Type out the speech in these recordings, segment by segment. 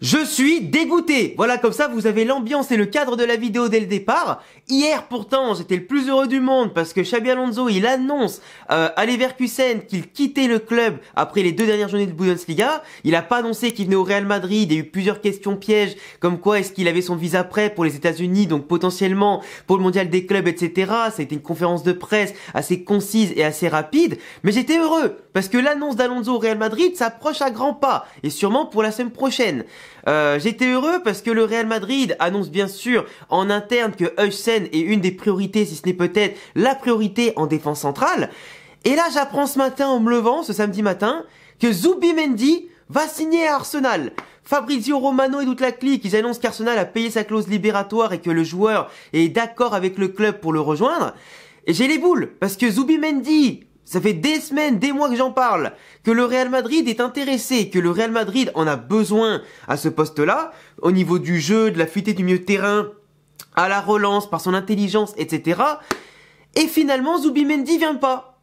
Je suis dégoûté. Voilà, comme ça vous avez l'ambiance et le cadre de la vidéo dès le départ. Hier pourtant j'étais le plus heureux du monde parce que Xabi Alonso il annonce à Leverkusen qu'il quittait le club après les 2 dernières journées de Bundesliga. Il a pas annoncé qu'il venait au Real Madrid. Il y a eu plusieurs questions pièges comme quoi est-ce qu'il avait son visa prêt pour les États-Unis, donc potentiellement pour le mondial des clubs, etc. Ça a été une conférence de presse assez concise et assez rapide. Mais j'étais heureux parce que l'annonce d'Alonso au Real Madrid s'approche à grands pas et sûrement pour la semaine prochaine. J'étais heureux parce que le Real Madrid annonce bien sûr en interne que Huijsen est une des priorités, si ce n'est peut-être la priorité en défense centrale. Et là j'apprends ce matin en me levant, ce samedi matin, que Zubimendi va signer à Arsenal. Fabrizio Romano et toute la clique, ils annoncent qu'Arsenal a payé sa clause libératoire et que le joueur est d'accord avec le club pour le rejoindre. Et j'ai les boules, parce que Zubimendi, ça fait des semaines, des mois que j'en parle, que le Real Madrid est intéressé, que le Real Madrid en a besoin à ce poste-là, au niveau du jeu, de la fluidité du milieu de terrain, à la relance, par son intelligence, etc. Et finalement, Zubimendi vient pas.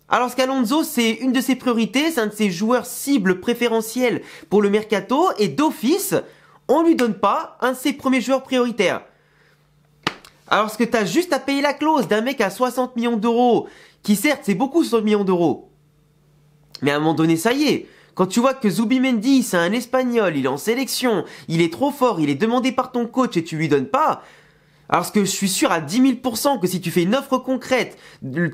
Alors qu'Alonso, c'est une de ses priorités, c'est un de ses joueurs cibles préférentiels pour le mercato, et d'office, on lui donne pas un de ses premiers joueurs prioritaires. Alors que t'as juste à payer la clause d'un mec à 60 millions d'euros, qui certes c'est beaucoup 60 millions d'euros, mais à un moment donné ça y est, quand tu vois que Zubimendi c'est un espagnol, il est en sélection, il est trop fort, il est demandé par ton coach et tu lui donnes pas, alors que je suis sûr à 10 000% que si tu fais une offre concrète,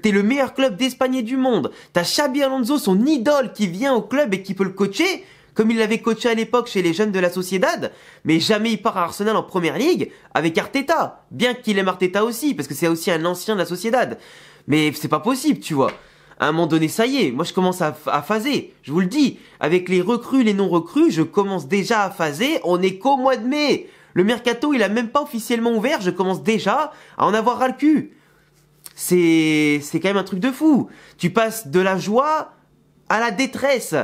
t'es le meilleur club d'Espagne et du monde, t'as Xabi Alonso, son idole qui vient au club et qui peut le coacher, comme il l'avait coaché à l'époque chez les jeunes de la Sociedad, mais jamais il part à Arsenal en première ligue avec Arteta, bien qu'il aime Arteta aussi, parce que c'est aussi un ancien de la Sociedad. Mais c'est pas possible, tu vois. À un moment donné, ça y est, moi je commence à phaser, je vous le dis, avec les recrues, les non-recrues, je commence déjà à phaser, on est qu'au mois de mai. Le mercato, il a même pas officiellement ouvert, je commence déjà à en avoir ras le cul. C'est quand même un truc de fou. Tu passes de la joie à la détresse.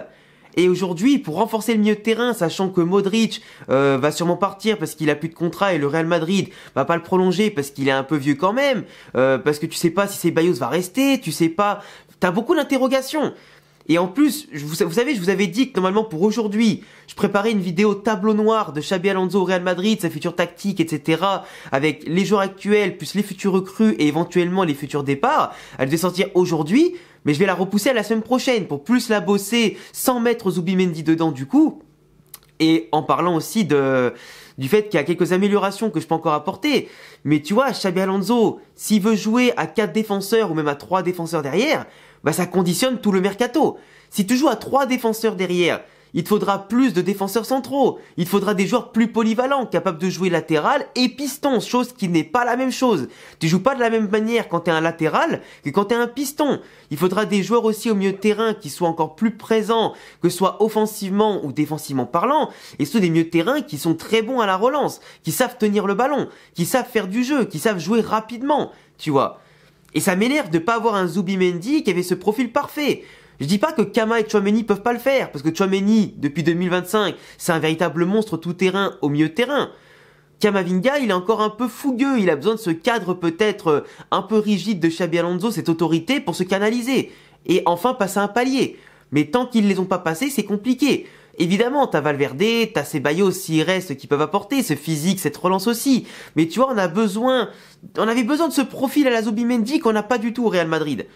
Et aujourd'hui, pour renforcer le milieu de terrain, sachant que Modric va sûrement partir parce qu'il a plus de contrat et le Real Madrid va pas le prolonger parce qu'il est un peu vieux quand même, parce que tu sais pas si Ceballos va rester, tu sais pas, t'as beaucoup d'interrogations. Et en plus, vous savez, je vous avais dit que normalement pour aujourd'hui, je préparais une vidéo tableau noir de Xabi Alonso au Real Madrid, sa future tactique, etc. avec les joueurs actuels, plus les futurs recrues et éventuellement les futurs départs. Elle devait sortir aujourd'hui, mais je vais la repousser à la semaine prochaine pour plus la bosser sans mettre Zubimendi dedans du coup. Et en parlant aussi du fait qu'il y a quelques améliorations que je peux encore apporter. Mais tu vois, Xabi Alonso, s'il veut jouer à 4 défenseurs ou même à 3 défenseurs derrière, bah ça conditionne tout le mercato. Si tu joues à 3 défenseurs derrière, il te faudra plus de défenseurs centraux. Il te faudra des joueurs plus polyvalents, capables de jouer latéral et piston, chose qui n'est pas la même chose. Tu joues pas de la même manière quand t'es un latéral que quand t'es un piston. Il faudra des joueurs aussi au milieu de terrain qui soient encore plus présents, que ce soit offensivement ou défensivement parlant, et ce sont des milieux de terrain qui sont très bons à la relance, qui savent tenir le ballon, qui savent faire du jeu, qui savent jouer rapidement, tu vois. Et ça m'énerve de pas avoir un Zubimendi qui avait ce profil parfait. Je dis pas que Kama et Tchouaméni peuvent pas le faire, parce que Tchouaméni, depuis 2025, c'est un véritable monstre tout-terrain au milieu de terrain. Kamavinga, il est encore un peu fougueux, il a besoin de ce cadre peut-être un peu rigide de Xabi Alonso, cette autorité pour se canaliser, et enfin passer un palier. Mais tant qu'ils les ont pas passés, c'est compliqué. Évidemment, t'as Valverde, t'as Ceballos s'il reste qui peuvent apporter, ce physique, cette relance aussi. Mais tu vois, on avait besoin de ce profil à la Zubimendi qu'on n'a pas du tout au Real Madrid.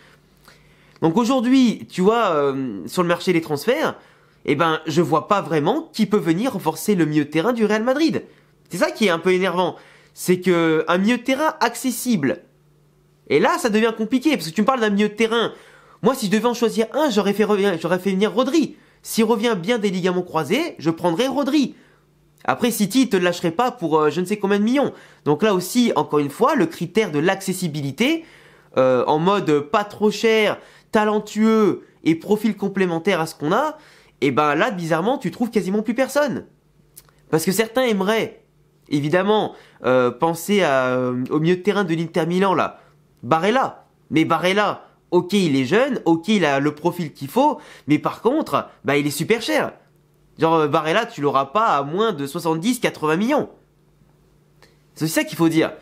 Donc aujourd'hui, tu vois, sur le marché des transferts, eh ben, je vois pas vraiment qui peut venir renforcer le milieu de terrain du Real Madrid. C'est ça qui est un peu énervant. C'est que un milieu de terrain accessible. Et là, ça devient compliqué, parce que tu me parles d'un milieu de terrain. Moi, si je devais en choisir un, j'aurais fait venir Rodri. S'il revient bien des ligaments croisés, je prendrais Rodri. Après, City te lâcherait pas pour je ne sais combien de millions. Donc là aussi, encore une fois, le critère de l'accessibilité, en mode pas trop cher, talentueux et profil complémentaire à ce qu'on a, et ben là, bizarrement, tu trouves quasiment plus personne. Parce que certains aimeraient, évidemment, penser au milieu de terrain de l'Inter Milan, là, Barella. Mais Barella, ok, il est jeune, ok, il a le profil qu'il faut, mais par contre, bah, il est super cher. Genre, Barella, tu l'auras pas à moins de 70-80 millions. C'est ça qu'il faut dire.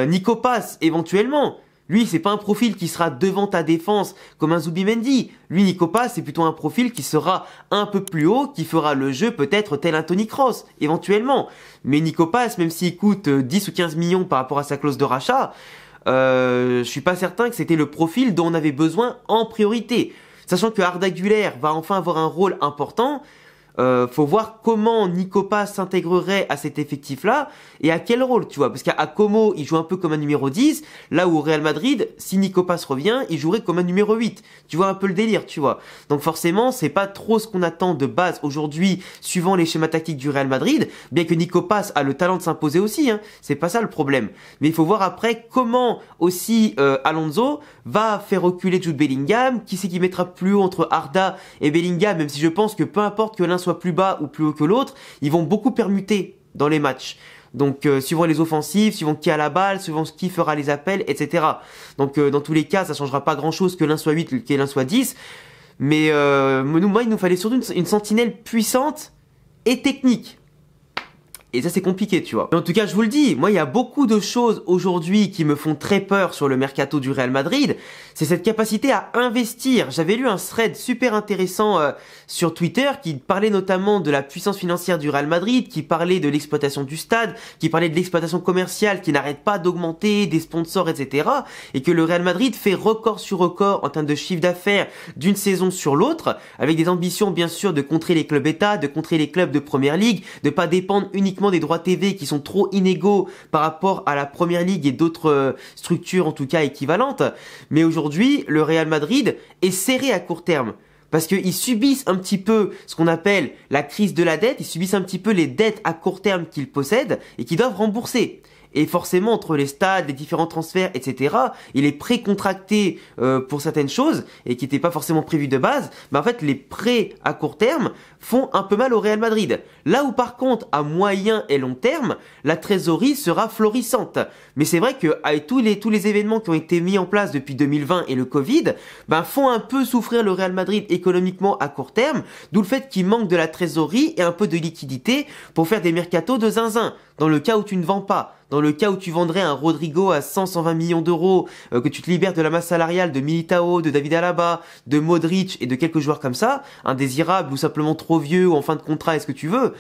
Nico Pass, éventuellement. Lui, c'est pas un profil qui sera devant ta défense comme un Zubimendi. Lui, Nico Paz, c'est plutôt un profil qui sera un peu plus haut, qui fera le jeu peut-être tel un Toni Kroos, éventuellement. Mais Nico Paz, même s'il coûte 10 ou 15 millions par rapport à sa clause de rachat, je suis pas certain que c'était le profil dont on avait besoin en priorité. Sachant que Arda Güler va enfin avoir un rôle important, faut voir comment Nico Paz s'intégrerait à cet effectif-là et à quel rôle, tu vois. Parce qu'à Como, il joue un peu comme un numéro 10, là où au Real Madrid, si Nico Paz revient, il jouerait comme un numéro 8. Tu vois un peu le délire, tu vois. Donc forcément, c'est pas trop ce qu'on attend de base aujourd'hui, suivant les schémas tactiques du Real Madrid, bien que Nico Paz a le talent de s'imposer aussi, hein. C'est pas ça le problème. Mais il faut voir après comment aussi Alonso va faire reculer Jude Bellingham, qui c'est qui mettra plus haut entre Arda et Bellingham, même si je pense que peu importe que l'un soit plus bas ou plus haut que l'autre, ils vont beaucoup permuter dans les matchs. Donc suivant les offensives, suivant qui a la balle, suivant qui fera les appels, etc. Donc dans tous les cas, ça changera pas grand chose que l'un soit 8, que l'un soit 10. Mais moi, il nous fallait surtout une sentinelle puissante et technique. Et ça, c'est compliqué, tu vois. Mais en tout cas, je vous le dis, moi, il y a beaucoup de choses aujourd'hui qui me font très peur sur le mercato du Real Madrid. C'est cette capacité à investir. J'avais lu un thread super intéressant sur Twitter qui parlait notamment de la puissance financière du Real Madrid, qui parlait de l'exploitation du stade, qui parlait de l'exploitation commerciale qui n'arrête pas d'augmenter, des sponsors, etc. Et que le Real Madrid fait record sur record en termes de chiffre d'affaires d'une saison sur l'autre, avec des ambitions, bien sûr, de contrer les clubs États, de contrer les clubs de Première Ligue, de pas dépendre uniquement des droits TV qui sont trop inégaux par rapport à la Première Ligue et d'autres structures en tout cas équivalentes. Mais aujourd'hui, le Real Madrid est serré à court terme. Parce qu'ils subissent un petit peu ce qu'on appelle la crise de la dette, ils subissent un petit peu les dettes à court terme qu'ils possèdent et qu'ils doivent rembourser. Et forcément, entre les stades, les différents transferts, etc., il est pré-contracté pour certaines choses et qui n'étaient pas forcément prévues de base. Mais en fait, les prêts à court terme font un peu mal au Real Madrid. Là où par contre, à moyen et long terme, la trésorerie sera florissante. Mais c'est vrai que avec tous les événements qui ont été mis en place depuis 2020 et le Covid, font un peu souffrir le Real Madrid économiquement à court terme, d'où le fait qu'il manque de la trésorerie et un peu de liquidité pour faire des mercatos de zinzin. Dans le cas où tu ne vends pas, dans le cas où tu vendrais un Rodrigo à 100-120 millions d'euros, que tu te libères de la masse salariale de Militao, de David Alaba, de Modric et de quelques joueurs comme ça, indésirables ou simplement trop vieux ou en fin de contrat, est-ce que tu veux,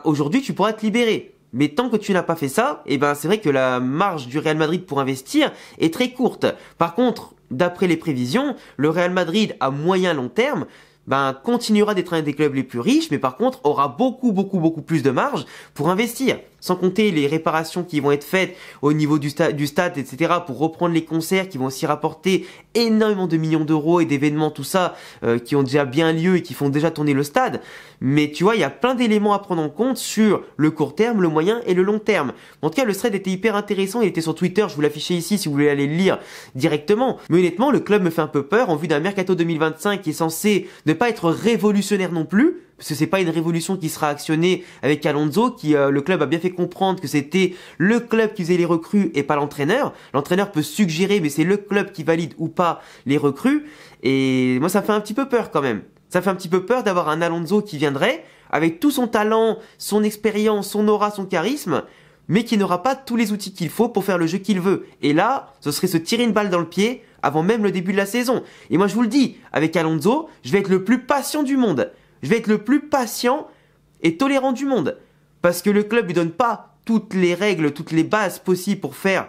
aujourd'hui tu pourras te libérer. Mais tant que tu n'as pas fait ça, c'est vrai que la marge du Real Madrid pour investir est très courte. Par contre, d'après les prévisions, le Real Madrid à moyen long terme continuera d'être un des clubs les plus riches, mais par contre aura beaucoup plus de marge pour investir. Sans compter les réparations qui vont être faites au niveau du stade, etc. pour reprendre les concerts qui vont aussi rapporter énormément de millions d'euros et d'événements, tout ça, qui ont déjà bien lieu et qui font déjà tourner le stade. Mais tu vois, il y a plein d'éléments à prendre en compte sur le court terme, le moyen et le long terme. En tout cas, le thread était hyper intéressant, il était sur Twitter, je vous l'affichais ici si vous voulez aller le lire directement. Mais honnêtement, le club me fait un peu peur en vue d'un mercato 2025 qui est censé ne pas être révolutionnaire non plus, parce que c'est pas une révolution qui sera actionnée avec Alonso, qui le club a bien fait comprendre que c'était le club qui faisait les recrues et pas l'entraîneur. L'entraîneur peut suggérer, mais c'est le club qui valide ou pas les recrues. Et moi, ça fait un petit peu peur quand même. Ça fait un petit peu peur d'avoir un Alonso qui viendrait, avec tout son talent, son expérience, son aura, son charisme, mais qui n'aura pas tous les outils qu'il faut pour faire le jeu qu'il veut. Et là, ce serait se tirer une balle dans le pied avant même le début de la saison. Et moi, je vous le dis, avec Alonso, je vais être le plus patient du monde. Je vais être le plus patient et tolérant du monde. Parce que le club lui donne pas toutes les règles, toutes les bases possibles pour faire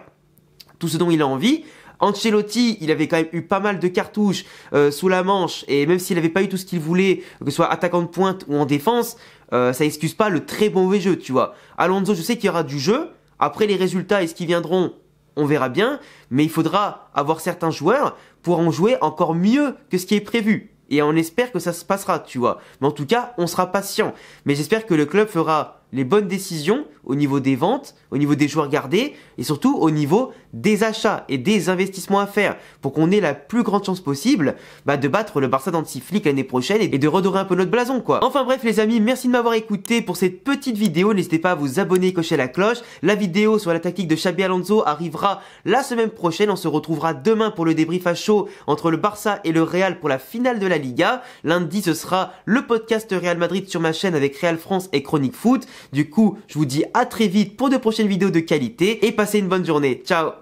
tout ce dont il a envie. Ancelotti, il avait quand même eu pas mal de cartouches sous la manche. Et même s'il n'avait pas eu tout ce qu'il voulait, que ce soit attaquant de pointe ou en défense, ça excuse pas le très mauvais jeu, tu vois. Alonso, je sais qu'il y aura du jeu. Après, les résultats, est-ce qu'ils viendront ? On verra bien. Mais il faudra avoir certains joueurs pour en jouer encore mieux que ce qui est prévu. Et on espère que ça se passera, tu vois. Mais en tout cas, on sera patient. Mais j'espère que le club fera les bonnes décisions au niveau des ventes, au niveau des joueurs gardés et surtout au niveau des achats et des investissements à faire pour qu'on ait la plus grande chance possible de battre le Barça d'Hansi Flick l'année prochaine et de redorer un peu notre blason, quoi. Enfin bref les amis, merci de m'avoir écouté pour cette petite vidéo. N'hésitez pas à vous abonner et cocher la cloche. La vidéo sur la tactique de Xabi Alonso arrivera la semaine prochaine. On se retrouvera demain pour le débrief à chaud entre le Barça et le Real pour la finale de la Liga. Lundi ce sera le podcast Real Madrid sur ma chaîne avec Real France et Chronique Foot. Du coup, je vous dis à très vite pour de prochaines vidéos de qualité et passez une bonne journée. Ciao!